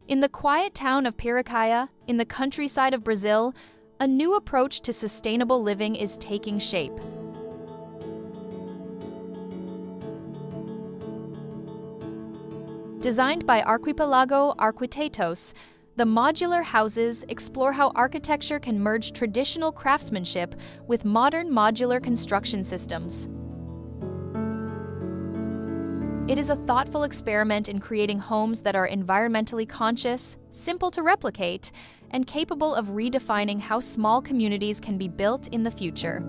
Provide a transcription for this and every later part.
In the quiet town of Piracaia, in the countryside of Brazil, a new approach to sustainable living is taking shape. Designed by Arquipélago Arquitetos, the modular houses explore how architecture can merge traditional craftsmanship with modern modular construction systems. It is a thoughtful experiment in creating homes that are environmentally conscious, simple to replicate, and capable of redefining how small communities can be built in the future.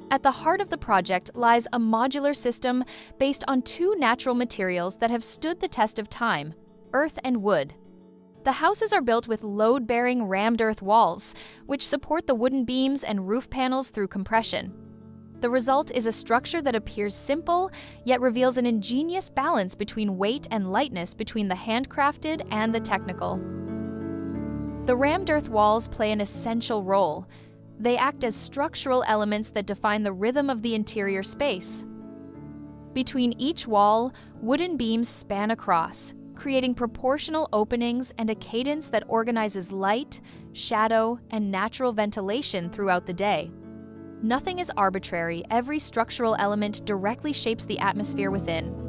At the heart of the project lies a modular system based on two natural materials that have stood the test of time: earth and wood. The houses are built with load-bearing rammed earth walls, which support the wooden beams and roof panels through compression. The result is a structure that appears simple, yet reveals an ingenious balance between weight and lightness between the handcrafted and the technical. The rammed earth walls play an essential role. They act as structural elements that define the rhythm of the interior space. Between each wall, wooden beams span across, creating proportional openings and a cadence that organizes light, shadow, and natural ventilation throughout the day. Nothing is arbitrary. Every structural element directly shapes the atmosphere within.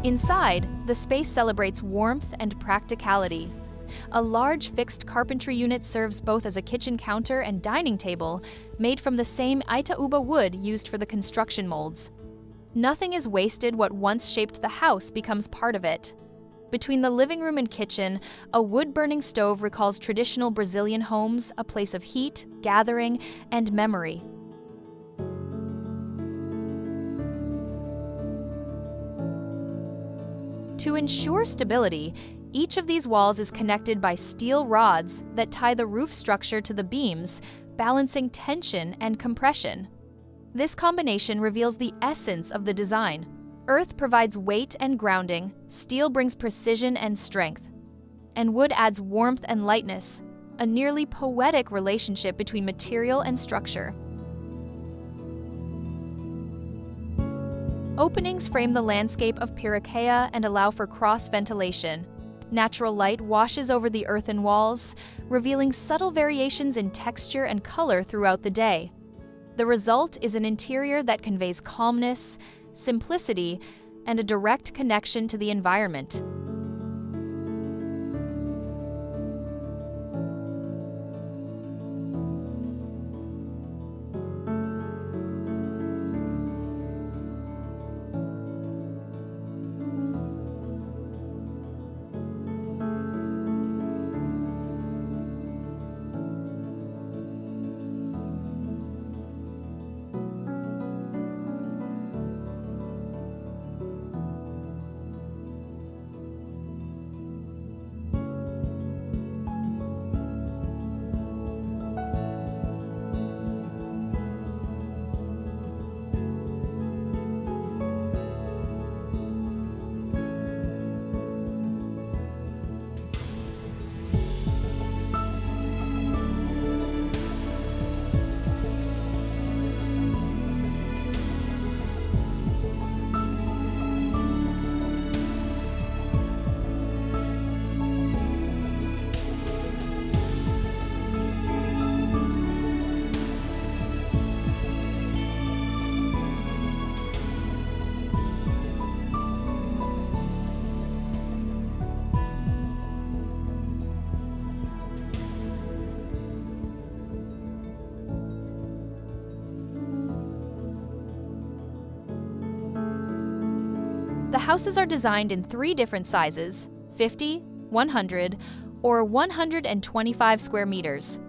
Inside, the space celebrates warmth and practicality. A large fixed carpentry unit serves both as a kitchen counter and dining table, made from the same Itaúba wood used for the construction molds. Nothing is wasted. What once shaped the house becomes part of it. Between the living room and kitchen, a wood-burning stove recalls traditional Brazilian homes, a place of heat, gathering, and memory. To ensure stability, each of these walls is connected by steel rods that tie the roof structure to the beams, balancing tension and compression. This combination reveals the essence of the design. Earth provides weight and grounding, steel brings precision and strength, and wood adds warmth and lightness, a nearly poetic relationship between material and structure. Openings frame the landscape of Piracaia and allow for cross-ventilation. Natural light washes over the earthen walls, revealing subtle variations in texture and color throughout the day. The result is an interior that conveys calmness, simplicity, and a direct connection to the environment. houses are designed in 3 different sizes: 50, 100, or 125 square meters.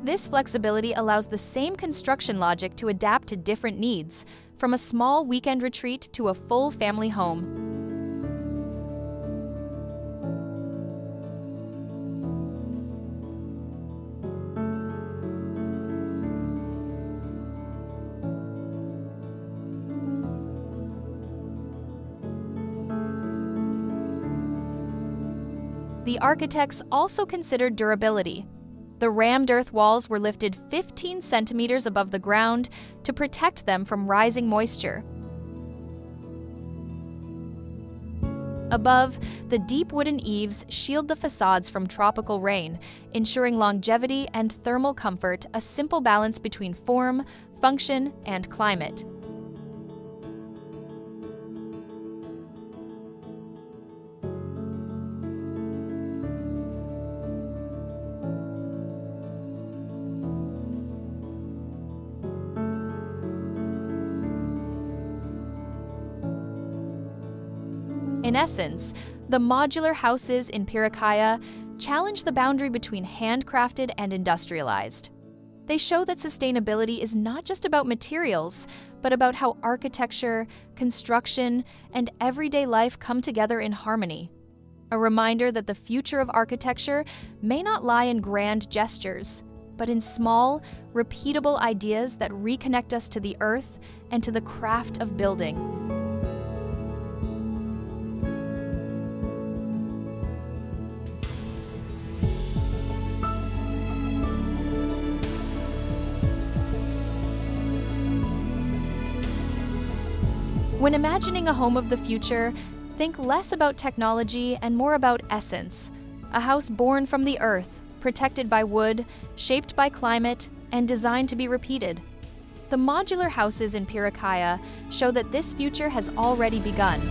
This flexibility allows the same construction logic to adapt to different needs, from a small weekend retreat to a full family home. The architects also considered durability. The rammed earth walls were lifted 15 centimeters above the ground to protect them from rising moisture. Above, the deep wooden eaves shield the facades from tropical rain, ensuring longevity and thermal comfort, a simple balance between form, function, and climate. In essence, the modular houses in Piracaia challenge the boundary between handcrafted and industrialized. They show that sustainability is not just about materials, but about how architecture, construction, and everyday life come together in harmony. A reminder that the future of architecture may not lie in grand gestures, but in small, repeatable ideas that reconnect us to the earth and to the craft of building. When imagining a home of the future, think less about technology and more about essence. A house born from the earth, protected by wood, shaped by climate, and designed to be repeated. The modular houses in Piracaia show that this future has already begun.